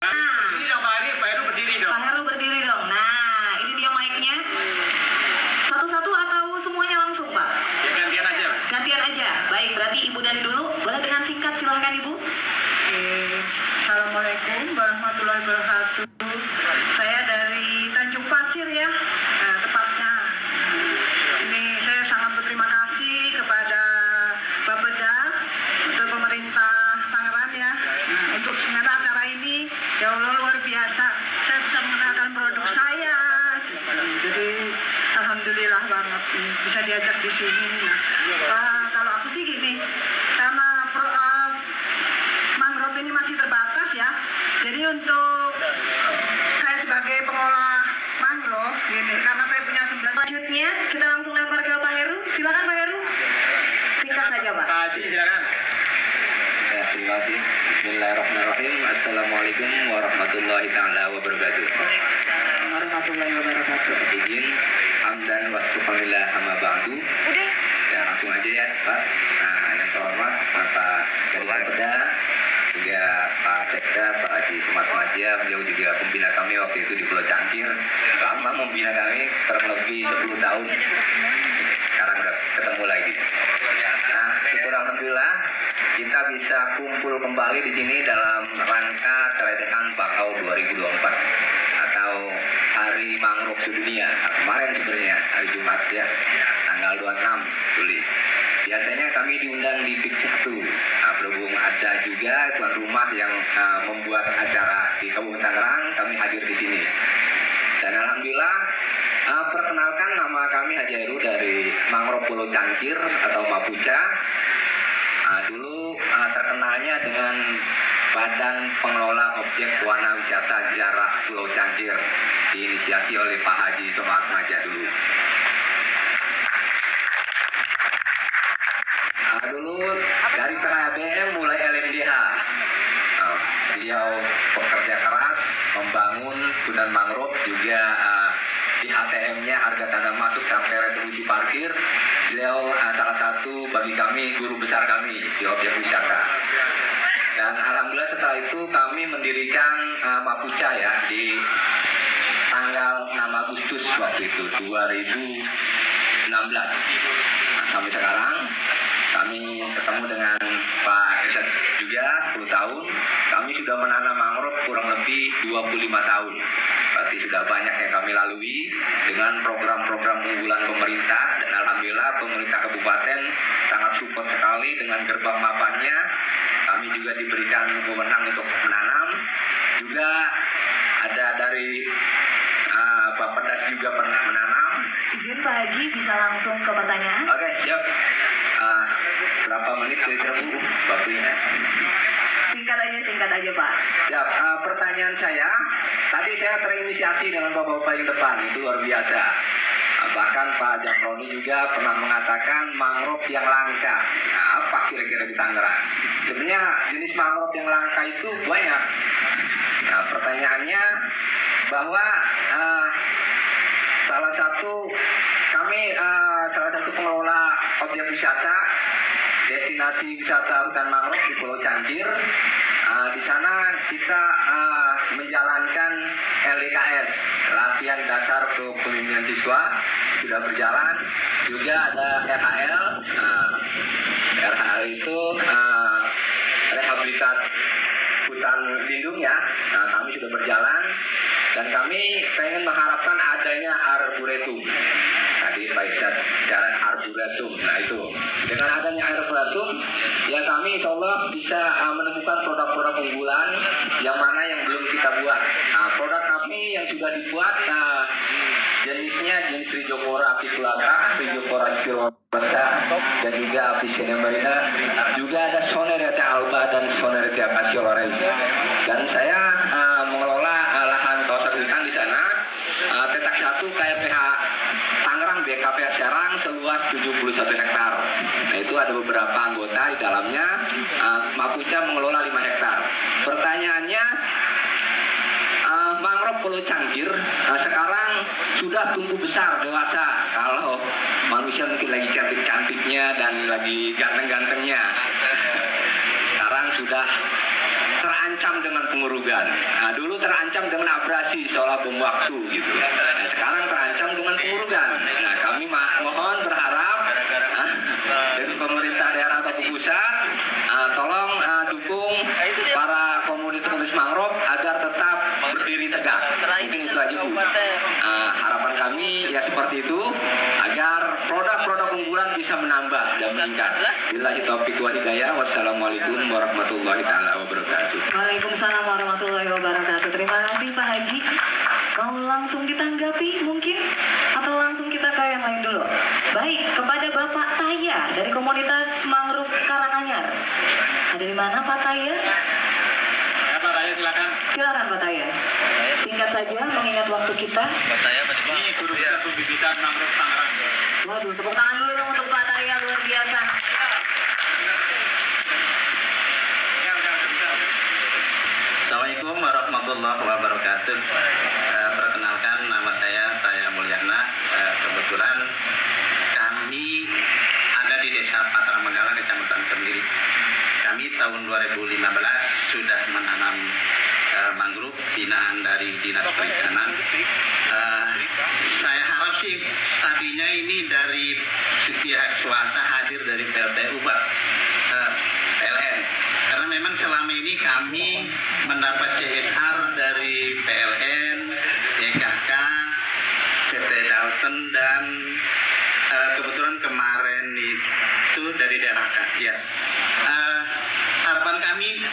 Berdiri dong Pak Heru, Pak Heru berdiri dong. Pak Heru berdiri dong. Nah, ini dia mic-nya. Satu-satu atau semuanya langsung, Pak? Ya gantian aja. Gantian aja. Baik, berarti Ibu Dani dulu. Boleh dengan singkat, silahkan Ibu. Assalamualaikum warahmatullahi wabarakatuh. Saya dari Tanjung Pasir ya, tepatnya. Ini saya sangat berterima kasih kepada Bapeda, untuk pemerintah Tangerang ya, untuk ternyata acara ini ya Allah luar biasa. Saya bisa mengenalkan produk saya. Jadi alhamdulillah banget bisa diajak di sini. Nah, kalau aku sih gini, karena mangrove ini masih terbatas ya. Jadi untuk saya sebagai pengolah mangrove gini, karena saya punya 9 Selanjutnya, kita langsung lempar ke Pak Heru. Silakan Pak Heru. Singkat saja, Pak. Pak Haji silakan. Ya, terima kasih. Bismillahirrahmanirrahim. Assalamualaikum warahmatullahi taala wabarakatuh. warahmatullahi wabarakatuh. Izin hamdan wa syukurillah amma ba'du. Udah. Ya, langsung aja ya, Pak. Nah, yang terhormat Bapak Bapeda, juga Pak Sekda, Pak Haji Sumat Maja, beliau juga pembina kami waktu itu di Pulau Cangkir. Lama membina kami, kurang lebih 10 tahun. Sekarang udah ketemu lagi. Nah, syukur alhamdulillah kita bisa kumpul kembali di sini dalam rangka Selesehan Bakau 2024 atau Hari Mangrove Sedunia. Nah, kemarin sebenarnya hari Jumat ya, tanggal 26 Juli. Biasanya kami diundang di PIK 1. Nah, berhubung ada juga tuan rumah yang membuat acara di Kabupaten Tangerang, kami hadir di sini. Dan alhamdulillah, perkenalkan nama kami Haji Heru dari Mangrove Pulau Cangkir atau Mapuca. Dulu terkenalnya dengan Badan Pengelola Objek Wana Wisata Ziarah Pulau Cangkir, diinisiasi oleh Pak Haji Sumat Maja dulu. Dulu dari PHBM mulai LMDH. Beliau bekerja keras membangun hutan mangrove, juga di HTM-nya harga tanda masuk sampai retribusi parkir. Beliau salah satu bagi kami guru besar kami di objek wisata. Dan alhamdulillah setelah itu kami mendirikan Mapuca ya di tanggal 6 Agustus waktu itu 2016. Nah, sampai sekarang kami ketemu dengan Pak Irsyad juga 10 tahun. Kami sudah menanam mangrove kurang lebih 25 tahun. Berarti sudah banyak yang kami lalui dengan program-program unggulan pemerintah. Dan alhamdulillah pemerintah kabupaten sangat support sekali dengan gerbang mapannya. Kami juga diberikan wewenang untuk menanam. Juga ada dari Bapedas juga pernah menanam. Izin Pak Haji bisa langsung ke pertanyaan. Oke, siap. Berapa menit kira-kira Bu waktunya? Singkat aja Pak. Siap. Pertanyaan saya, tadi saya terinisiasi dengan bapak-bapak yang depan, itu luar biasa. Bahkan Pak Jamroni juga pernah mengatakan mangrove yang langka. Nah, apa kira-kira di Tangerang? Sebenarnya jenis mangrove yang langka itu banyak. Nah, pertanyaannya bahwa salah satu pengelola objek wisata destinasi wisata hutan mangrove di Pulau Cangkir. Di sana kita menjalankan LDKS, latihan dasar kepemimpinan siswa, sudah berjalan. Juga ada RHL. RHL itu rehabilitas hutan lindung ya. Nah, kami sudah berjalan dan kami pengen mengharapkan adanya arboretum. Tadi Pak Irsyad bicara arboretum. Nah, itu dengan adanya arboretum ya kami insya Allah bisa menemukan produk-produk unggulan yang mana yang belum kita buat. Nah, produk kami yang sudah dibuat jenisnya jenis Rhizopora apiculata, Rhizopora spirosa, dan juga Apiceae marina. Juga ada Soneretia alba dan Soneretia cassiolaris. Dan saya mengelola lahan kawasan hutan di sana. Petak 1 KRPH Tangerang BKPH Serang seluas 71 hektar. Nah, itu ada beberapa anggota di dalamnya. Mapuca mengelola 5 hektar. Pertanyaannya, mangrove Pulau Cangkir sekarang sudah tumbuh besar, dewasa. Kalau manusia mungkin lagi cantik-cantiknya dan lagi ganteng-gantengnya. Sekarang sudah terancam dengan pengurugan. Nah, dulu terancam dengan abrasi seolah bom waktu gitu. Nah, sekarang terancam dengan pengurugan. Nah, kami mohon berharap dari pemerintah daerah atau pusat tolong dukung para komunitas mangrove agar tetap berdiri tegak. Mungkin itu aja Bu. Harapan kami ya seperti itu agar produk-produk unggulan bisa menambah dan meningkat. Billahi taufiq wal hidayah. Wassalamualaikum warahmatullahi taala wabarakatuh. Waalaikumsalam warahmatullahi wabarakatuh. Terima kasih Pak Haji. Mau langsung ditanggapi mungkin atau langsung kita ke yang lain dulu? Baik, kepada Bapak Taya dari komunitas mangrove Karanganyar. Ada di mana Pak Taya? Ya Pak Taya silakan. Silakan Pak Taya. Singkat saja mengingat waktu kita. Ini guru besar pembibitan mangrove Tangerang. Waduh, tepuk tangan dulu dong untuk Pak Taya, luar biasa. Ya udah bisa. Assalamualaikum warahmatullahi wabarakatuh. Perkenalkan, nama saya Taya Mulyana. Kebetulan kami ada di Desa Patarmanggala, Kecamatan Kemiri. Kami tahun 2015 sudah menanam mangrove binaan dari Dinas Perikanan. Saya harap sih tadinya ini dari pihak swasta hadir dari PLTU Pak, PLN. Karena memang selama ini kami mendapat CSR dari PLN, YKK, PT Dalton, dan kebetulan kemarin itu dari DRK. Ya.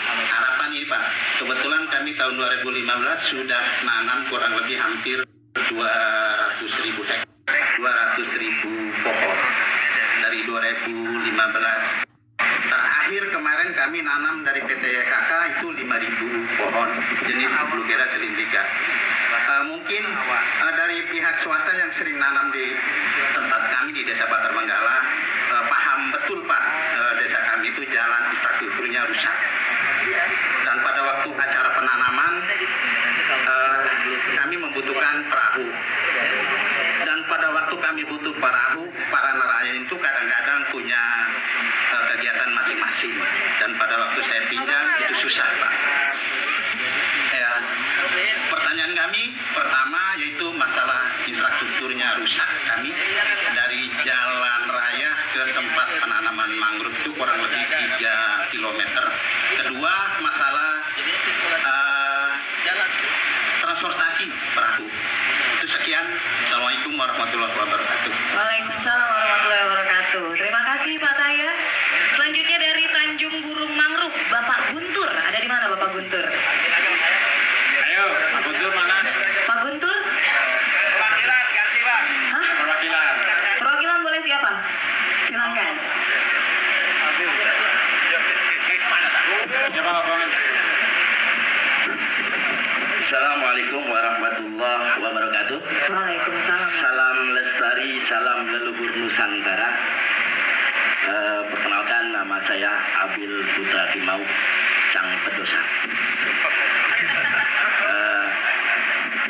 Harapan ini Pak, kebetulan kami tahun 2015 sudah nanam kurang lebih hampir 200.000 hektar, 200.000 pohon dari 2015. Terakhir kemarin kami nanam dari PT YKK itu 5.000 pohon jenis Blugera cylindrica. Mungkin dari pihak swasta yang sering nanam di tempat kami di Desa Patarmanggala paham betul Pak, desa kami itu jalan infrastrukturnya rusak. Dan pada waktu acara penanaman kami membutuhkan perahu. Dan pada waktu kami butuh perahu, para nelayan itu kadang-kadang punya kegiatan masing-masing. Dan pada waktu saya pinjam itu susah Pak. Pertanyaan kami pertama yaitu masalah infrastrukturnya rusak kami dari jalan raya ke tempat penanaman mangrove itu kurang lebih 3 km. Kedua masalah transportasi perahu. Itu sekian. Assalamualaikum warahmatullahi wabarakatuh. Waalaikumsalam warahmatullahi wabarakatuh. Terima kasih Pak Taya. Selanjutnya dari Tanjung Burung Mangrove, Bapak Guntur. Ada di mana Bapak Guntur? Ayo, Pak Guntur mana? Pak Guntur? Perwakilan ganti Pak. Hah? Perwakilan. Perwakilan boleh siapa? Silakan. Ya Pak Bang. Assalamualaikum warahmatullahi wabarakatuh. Waalaikumsalam. Salam lestari, salam leluhur Nusantara. Perkenalkan, nama saya Abil Putra Kimau, Sang Pendosa.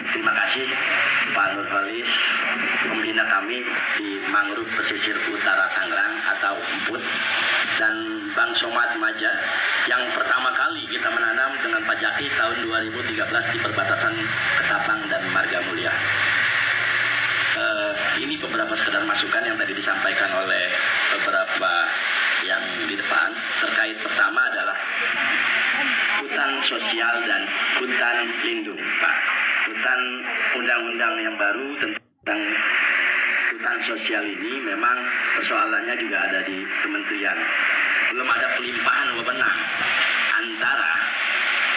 Terima kasih Pak Nurholis, pembina kami di Mangrove Pesisir Utara Tangerang atau Emput, dan Bang Somad Maja yang pertama kali kita menanam dengan Pak Jaki tahun 2013 di perbatasan Ketapang dan Marga Mulia. Ini beberapa sekedar masukan yang tadi disampaikan oleh beberapa yang di depan. Terkait pertama adalah hutan sosial dan hutan lindung, Pak. Hutan undang-undang yang baru tentang hutan sosial ini memang persoalannya juga ada di kementerian. Belum ada pelimpahan wewenang antara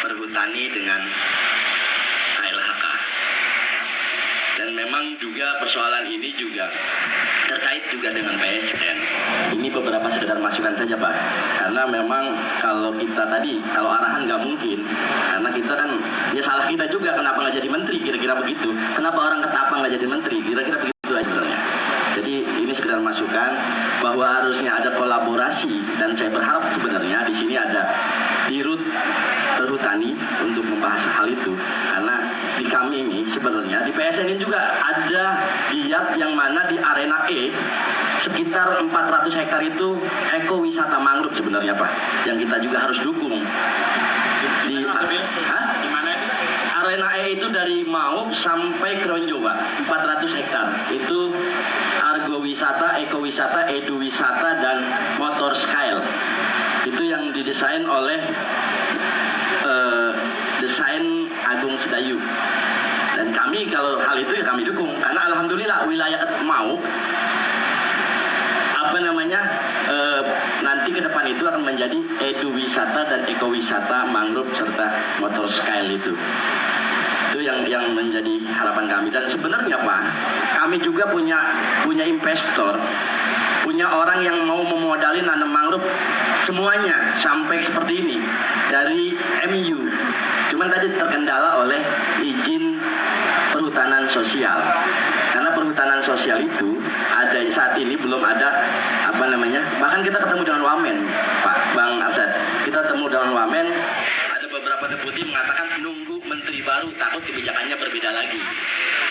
perhutani dengan KLHK. Dan memang juga persoalan ini juga terkait juga dengan PSN. Ini beberapa sekedar masukan saja Pak. Karena memang kalau kita tadi, kalau arahan nggak mungkin. Karena kita kan, ya salah kita juga kenapa nggak jadi menteri, kira-kira begitu. Kenapa orang Ketapang nggak jadi menteri, kira-kira begitu aja sebenarnya. Jadi ini sekedar masukan bahwa harusnya ada kolaborasi, dan saya berharap sebenarnya di sini ada dirut perhutani untuk membahas hal itu. Karena di kami ini sebenarnya di PSN ini juga ada giat yang mana di arena E sekitar 400 hektar itu ekowisata mangrove sebenarnya Pak, yang kita juga harus dukung. Di Hah? Di mana itu? Arena E itu dari Mauk sampai Kronjo, Pak. 400 hektar. Itu argo wisata, ekowisata, edu wisata, dan motor style. Itu yang didesain oleh desain Agung Sedayu. Dan kami kalau hal itu ya kami dukung. Karena alhamdulillah wilayah Mauk nanti ke depan itu akan menjadi edu wisata dan ekowisata mangrove serta motor style itu yang menjadi harapan kami. Dan sebenarnya Pak, kami juga punya investor, punya orang yang mau memodali nanam mangrove semuanya sampai seperti ini dari MU. Cuman tadi terkendala oleh izin perhutanan sosial. Karena perhutanan sosial itu ada saat ini belum ada bahkan kita ketemu dengan Wamen, Pak Bang Asad. Kita ketemu dengan Wamen, ada beberapa deputi mengatakan nunggu menteri baru takut kebijakannya berbeda lagi.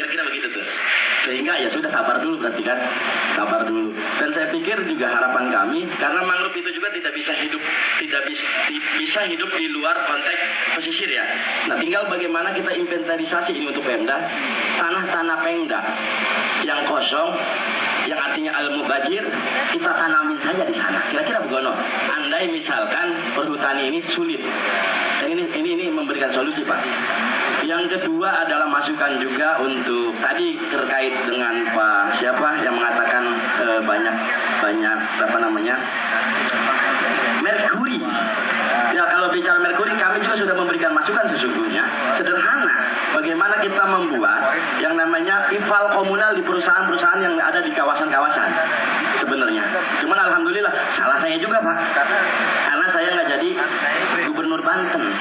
Kira-kira begitu tuh. Sehingga ya sudah sabar dulu, berarti kan sabar dulu. Dan saya pikir juga harapan kami, karena mangrove itu juga tidak bisa hidup di luar konteks pesisir ya. Nah, tinggal bagaimana kita inventarisasi ini untuk Pemda, tanah-tanah Pemda yang kosong, yang artinya al-mubajir, kita tanamin saja di sana. Kira-kira begono. Andai misalkan perhutani ini sulit. Dan ini memberikan solusi, Pak. Yang kedua adalah masukan juga untuk tadi terkait dengan Pak siapa yang mengatakan banyak merkuri. Ya, kalau bicara merkuri, kami juga sudah memberikan masukan sesungguhnya sederhana. Bagaimana kita membuat yang namanya IFAL komunal di perusahaan-perusahaan yang ada di kawasan-kawasan sebenarnya. Cuman alhamdulillah salah saya juga Pak, karena saya nggak jadi gubernur Banten,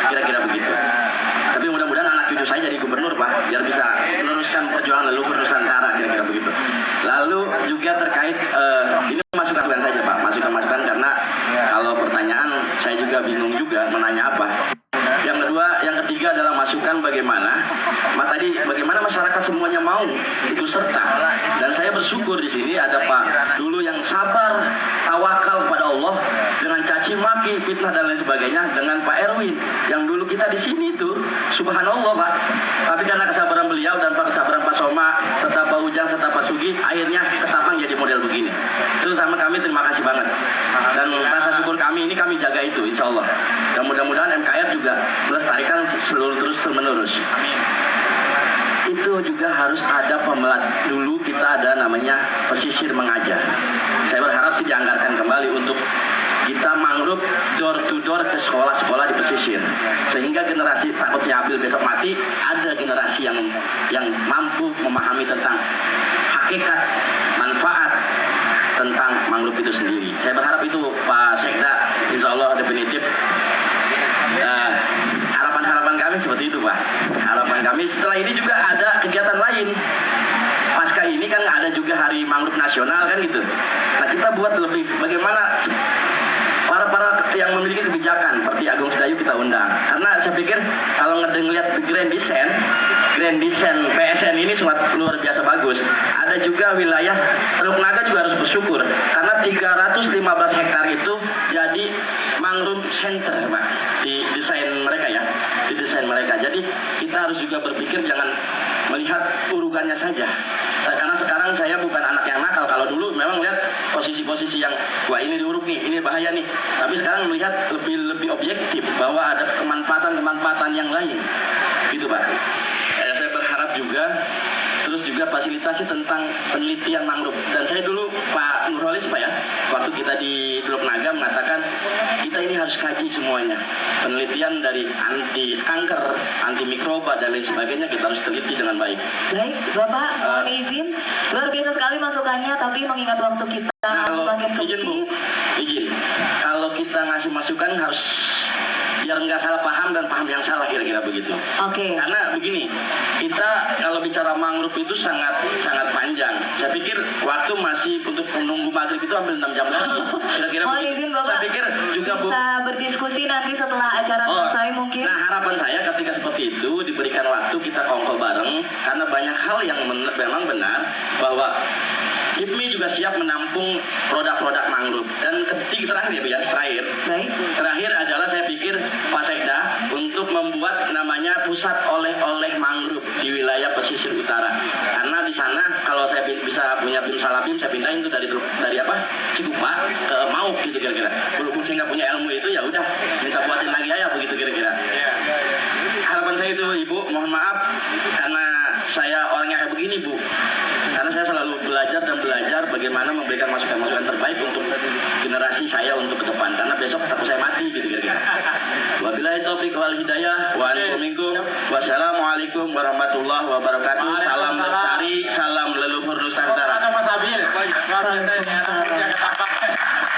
kira-kira begitu. Tapi mudah-mudahan anak cucu saya jadi gubernur Pak, biar bisa meneruskan perjuangan leluhur Nusantara, kira-kira begitu. Lalu juga terkait ini masukan saja Pak, masukan-masukan, karena kalau pertanyaan saya juga bingung juga menanya apa. Yang ketiga adalah masukan bagaimana masyarakat semuanya mau ikut serta. Dan saya bersyukur di sini ada Pak dulu yang sabar, tawakal pada Allah dengan caci maki, fitnah dan lain sebagainya, dengan Pak Erwin yang dulu kita di sini itu, subhanallah Pak. Tapi karena kesabaran beliau dan kesabaran Pak Soma serta Pak Ujang serta Pak Sugi, akhirnya Ketapang jadi model begini. Itu sama kami terima kasih banget. Dan rasa syukur kami ini kami jaga itu, insya Allah. Dan mudah-mudahan MKR juga melestarikan seluruh terus menerus. Amin. Itu juga harus ada pemelat. Dulu kita ada namanya pesisir mengajar. Saya berharap sih dianggarkan kembali untuk kita mangrove door to door ke sekolah-sekolah di pesisir, sehingga generasi takutnya ambil besok mati, ada generasi yang mampu memahami tentang hakikat manfaat tentang mangrove itu sendiri. Saya berharap itu Pak Sekda, insya Allah definitif. Harapan kami seperti itu Pak. Harapan kami setelah ini juga ada kegiatan lain. Pasca ini kan ada juga Hari Mangrove Nasional kan gitu. Nah, kita buat lebih bagaimana para yang memiliki kebijakan seperti Agung Sedayu kita undang. Karena saya pikir kalau ngelihat Grand Design PSN ini sangat luar biasa bagus. Ada juga wilayah Teluk Naga juga harus bersyukur karena 315 hektar itu jadi mangrove center Pak, di desain mereka. Jadi kita harus juga berpikir jangan melihat urugannya saja. Karena sekarang saya bukan anak yang nakal. Kalau dulu memang lihat posisi-posisi yang wah ini diuruk nih, ini bahaya nih. Tapi sekarang melihat lebih objektif bahwa ada kemanfaatan yang lain. Gitu Pak. Saya berharap juga terus juga fasilitasi tentang penelitian mangrove. Dan saya dulu Pak Nurholis Pak ya, waktu kita di Teluk Naga mengatakan kita ini harus kaji semuanya. Penelitian dari anti kanker, anti mikroba dan lain sebagainya kita harus teliti dengan baik. Baik, Bapak mohon izin, luar biasa sekali masukannya, tapi mengingat waktu kita semakin izin Bu, izin. Kalau kita ngasih masukan harus biar nggak salah paham dan paham yang salah, kira-kira begitu. Oke. Karena begini, kita kalau bicara mangrove itu sangat panjang. Saya pikir waktu masih untuk menunggu maghrib itu hampir 6 jam lagi. Kira-kira mohon izin Bapak, saya pikir juga bisa berdiskusi nanti setelah acara selesai mungkin. Nah, harapan saya ketika seperti itu diberikan waktu kita kongko bareng, karena banyak hal yang memang benar bahwa IPMI juga siap menampung produk-produk mangrove. Dan terakhir ya Bu ya, Baik. terakhir adalah saya pikir Pak Sekda untuk membuat namanya pusat oleh-oleh mangrove di wilayah pesisir utara. Karena di sana kalau saya bisa punya tim salabim, saya pindahin itu dari apa? Cikupa ke Mauk gitu kira-kira. Berhubung saya nggak punya ilmu itu, ya udah minta buatin lagi aja begitu kira-kira. Harapan saya itu Ibu, mohon maaf karena saya orangnya kayak begini Bu. Karena saya selalu belajar dan belajar bagaimana memberikan masukan-masukan terbaik untuk generasi saya untuk ke depan. Karena besok takut saya mati gitu kira-kira. Wabillahi taufiq wal hidayah. Wassalamualaikum warahmatullahi wabarakatuh. Salam lestari, salam leluhur Nusantara.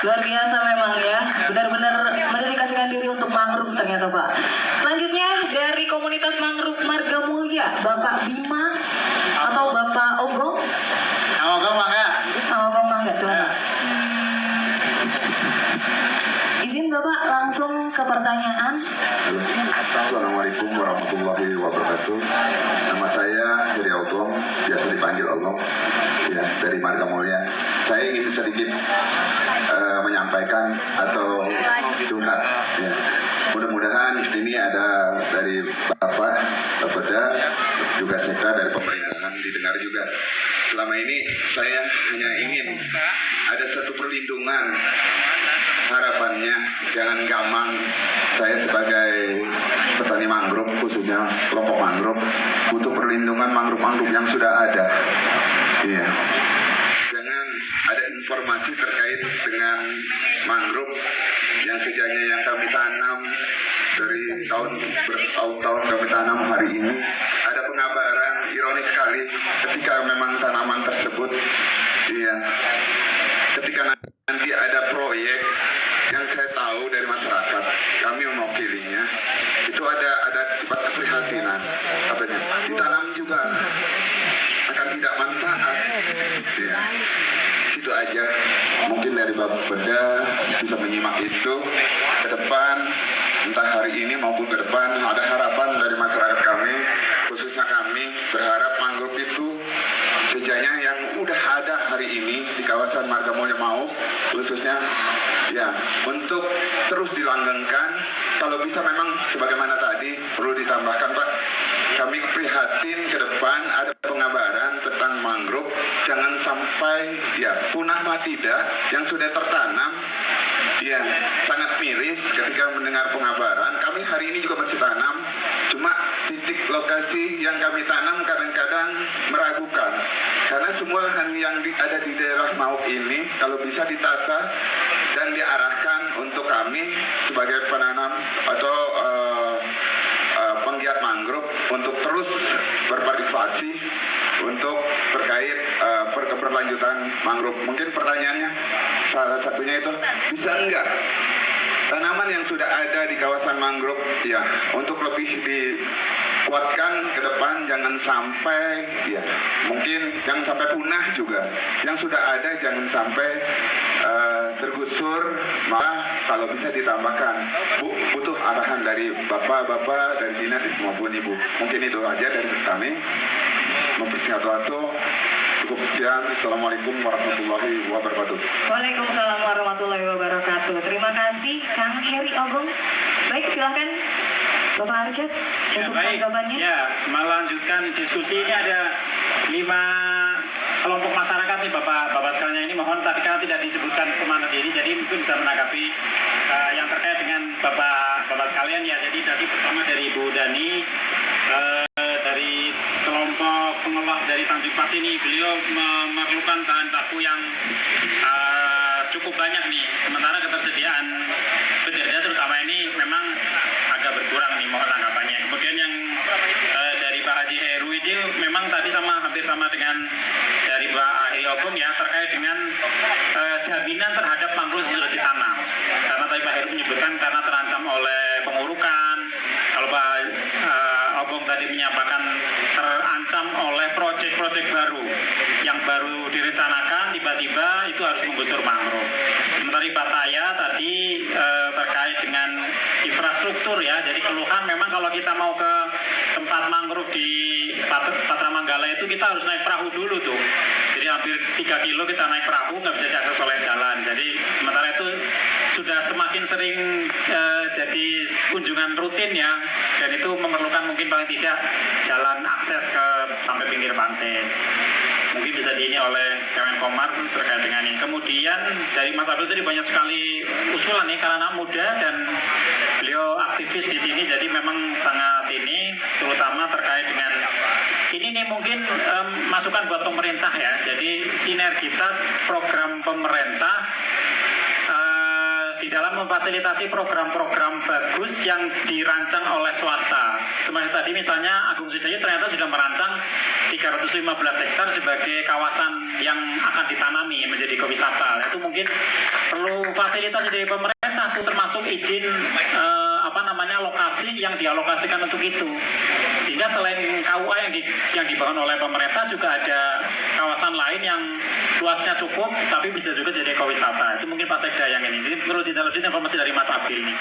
Luar biasa memang ya, benar-benar mendedikasikan diri untuk mangrove ternyata Pak. Selanjutnya dari komunitas mangrove Marga Mulia, Bapak Bima atau Bapak Ogong? Ogong Mangga. Ogong Mangga, silakan. Izin Bapak langsung ke pertanyaan. Assalamualaikum warahmatullahi wabarakatuh. Nama saya Heri Ogong, biasa dipanggil Ogong, ya, dari Marga Mulia. Saya ingin sedikit menyampaikan atau curhat. Ya. Mudah-mudahan ini ada dari Bapak, Bapeda, juga Sekda dari pemerintahan didengar juga. Selama ini saya hanya ingin ada satu perlindungan. Harapannya jangan gampang. Saya sebagai petani mangrove, khususnya kelompok mangrove, butuh perlindungan mangrove yang sudah ada. Iya. Jangan ada informasi terkait dengan mangrove yang sejanya yang kami tanam dari bertahun-tahun kami tanam, hari ini ada pengabaran ironis sekali ketika memang tanaman tersebut, iya, ketika nanti ada proyek yang saya tahu dari masyarakat, kami mewakilinya, itu ada sifat keprihatinan, katanya ditanam juga akan tidak manfaat. Ya. Situ aja, mungkin dari Bapeda bisa menyimak itu ke depan, entah hari ini maupun ke depan. Ada harapan dari masyarakat kami, khususnya kami berharap mangrove itu sejanya yang udah ada hari ini di kawasan Marga Mulia Mauk, khususnya ya, untuk terus dilanggengkan. Kalau bisa memang sebagaimana tadi perlu ditambahkan Pak, kami prihatin ke depan ada pengabaran tentang mangrove, jangan sampai ya punah mah tidak, yang sudah tertanam ya sangat miris ketika mendengar pengabaran. Kami hari ini juga masih tanam, cuma titik lokasi yang kami tanam kadang-kadang meragukan, karena semua lahan yang ada di daerah Mauk ini kalau bisa ditata dan diarahkan untuk kami sebagai penanam atau penggiat mangrove untuk terus berpartisipasi untuk terkait keberlanjutan mangrove. Mungkin pertanyaannya salah satunya itu, bisa enggak tanaman yang sudah ada di kawasan mangrove ya untuk lebih dikuatkan ke depan, jangan sampai ya mungkin jangan sampai punah juga, yang sudah ada jangan sampai tergusur, malah kalau bisa ditambahkan. Butuh arahan dari bapak-bapak dari dinas maupun ibu. Mungkin itu aja dari kami. Mempersingkat waktu, cukup sekian. Assalamualaikum warahmatullahi wabarakatuh. Waalaikumsalam warahmatullahi wabarakatuh. Terima kasih Kang Heri Ogong. Baik, silakan Bapak Arsyad untuk tanggapannya. Ya, melanjutkan diskusi ini ada 5 kelompok masyarakat nih Bapak sekalian ini, mohon tadi kan tidak disebutkan kemana diri, jadi mungkin bisa menanggapi yang terkait dengan Bapak sekalian ya. Jadi tadi pertama dari Ibu Dani dari kelompok pengolah dari Tanjung Pas ini, beliau memerlukan bahan baku yang cukup banyak nih, sementara ketersediaan bendera terutama ini memang agak berkurang nih, mohon tanggapannya. Kemudian yang dari Pak Haji Heru ini memang tadi hampir sama dengan dari Pak Heri Ogong ya, terkait dengan jaminan terhadap mangrove yang sudah ditanam. Karena tadi Pak Heru menyebutkan karena terancam oleh pengurukan. Kalau Pak Ogong tadi menyampaikan terancam oleh proyek-proyek baru yang baru direncanakan, tiba-tiba itu harus menggusur mangrove. Sementara Pak Taya tadi terkait dengan infrastruktur ya, jadi keluhan memang kalau kita mau ke tempat mangrove di Patra Manggala itu kita harus naik perahu dulu tuh. Jadi hampir 3 kilo kita naik perahu, nggak bisa diakses oleh jalan. Jadi sementara itu sudah semakin sering jadi kunjungan rutin ya, dan itu memerlukan mungkin paling tidak jalan akses ke sampai pinggir pantai. Mungkin bisa diini oleh Kemenkomar terkait dengan ini. Kemudian dari Mas Abdul tadi banyak sekali usulan nih, karena anak muda dan beliau aktivis di sini, jadi memang sangat ini, terutama terkait dengan ini nih mungkin masukan buat pemerintah ya. Jadi sinergitas program pemerintah di dalam memfasilitasi program-program bagus yang dirancang oleh swasta. Kemarin tadi misalnya Agung Sedayu ternyata sudah merancang 315 hektar sebagai kawasan yang akan ditanami menjadi ekowisata. Itu mungkin perlu fasilitasi dari pemerintah, tuh termasuk izin lokasi yang dialokasikan untuk itu. Sehingga selain KUA yang dibangun oleh pemerintah, juga ada kawasan lain yang luasnya cukup tapi bisa juga jadi ekowisata. Itu mungkin Pak Sekda yang ini perlu ditindaklanjuti informasi dari Mas Abil nih.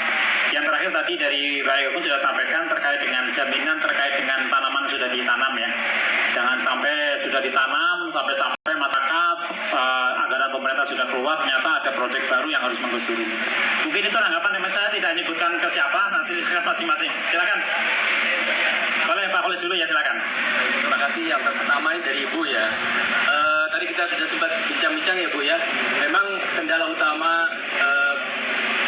Yang terakhir tadi dari Pak Eko pun sudah sampaikan terkait dengan jaminan terkait dengan tanaman sudah ditanam ya. Jangan sampai sudah ditanam sampai masyarakat anggaran pemerintah sudah keluar, ternyata ada proyek baru yang harus menggusuri. Mungkin itu tanggapan yang saya tidak menyebutkan ke siapa, nanti silakan masing-masing. Silakan. Boleh Pak Kolis dulu ya, silakan. Terima kasih. Yang pertama dari Ibu ya. Tadi kita sudah sempat bincang-bincang ya Bu ya. Memang kendala utama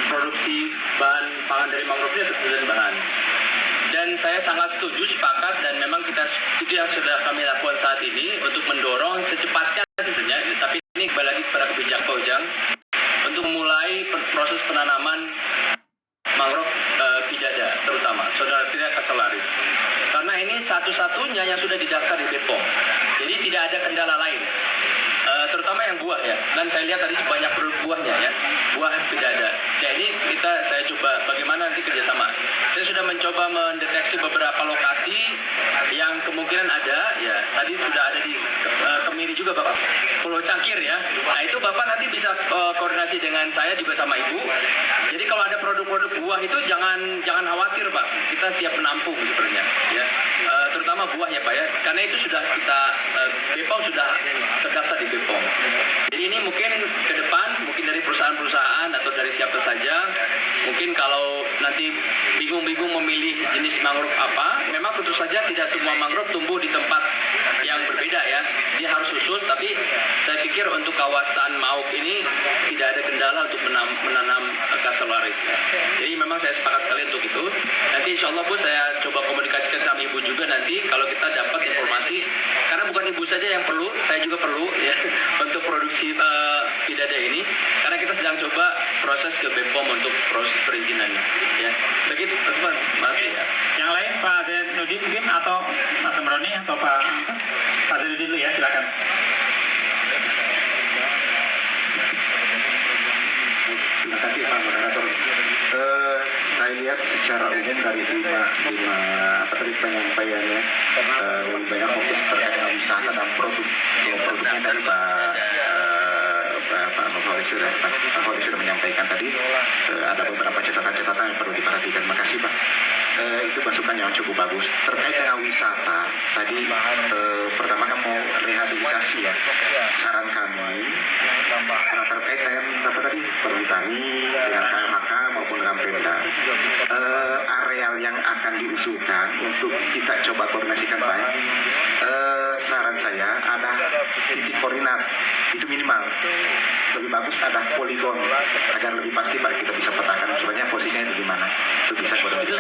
produksi bahan pangan dari mangrove itu tersedia bahan. Dan saya sangat setuju, sepakat, dan memang itu yang sudah kami lakukan saat ini untuk mendorong secepatnya sebenarnya. Tapi ini kembali lagi kepada kebijakan Pak Ujang untuk memulai proses penanaman mangrove pidada, terutama Saudartina castellaris. Karena ini satu-satunya yang sudah didaftar di BPOM. Jadi tidak ada kendala lain. Terutama yang buah ya, dan saya lihat tadi banyak produk buahnya ya, buah pidada. Jadi saya coba bagaimana nanti kerjasama. Saya sudah mencoba mendeteksi beberapa lokasi yang kemungkinan ada ya. Tadi sudah ada di Kemiri juga Bapak, Pulau Cangkir ya. Nah itu Bapak nanti bisa koordinasi dengan saya juga sama Ibu. Jadi kalau ada produk-produk buah itu jangan khawatir Pak, kita siap menampung sebenarnya ya. Terutama buah ya Pak ya, karena itu sudah kita BPOM sudah terdaftar di BPOM. Jadi ini mungkin ke depan, mungkin dari perusahaan-perusahaan atau dari siapa saja, mungkin kalau nanti bingung-bingung memilih jenis mangrove apa, memang tentu saja tidak semua mangrove tumbuh di tempat yang berbeda ya, dia harus khusus. Tapi saya pikir untuk kawasan Mauk ini tidak ada kendala untuk menanam castellaris ya. Jadi memang saya sepakat sekali untuk itu. Nanti insya Allah Bu, saya coba komunikasikan sama Ibu juga nanti kalau kita dapat informasi, karena bukan Ibu saja yang perlu, saya juga perlu ya untuk produksi pidada ini, karena kita sedang coba proses ke BPOM untuk proses perizinannya ya. Begitu Mas masih ya. Yang lain Pak Zainuddin mungkin, atau Mas Semroni atau Pak Zainuddin dulu ya, silakan. Terima kasih Pak Moderator. Saya lihat secara umum dari lima penyampaiannya lebih banyak fokus terkait dengan wisata dan produknya dari Pak Nofari sudah menyampaikan tadi. Ada beberapa catatan-catatan yang perlu diperhatikan. Terima kasih Pak. Itu masukan yang cukup bagus. Terkait dengan wisata tadi, pertama kan mau rehabilitasi ya. Saran kami terkait dengan apa tadi, perhutani dengan KMHK maupun dengan Pemda, areal yang akan diusulkan untuk kita coba koordinasikan baik. Saran saya ada titik koordinat itu minimal. Lebih bagus ada poligon agar lebih pasti baik kita bisa petakan sebenarnya posisinya itu di mana. Itu bisa koordinasi.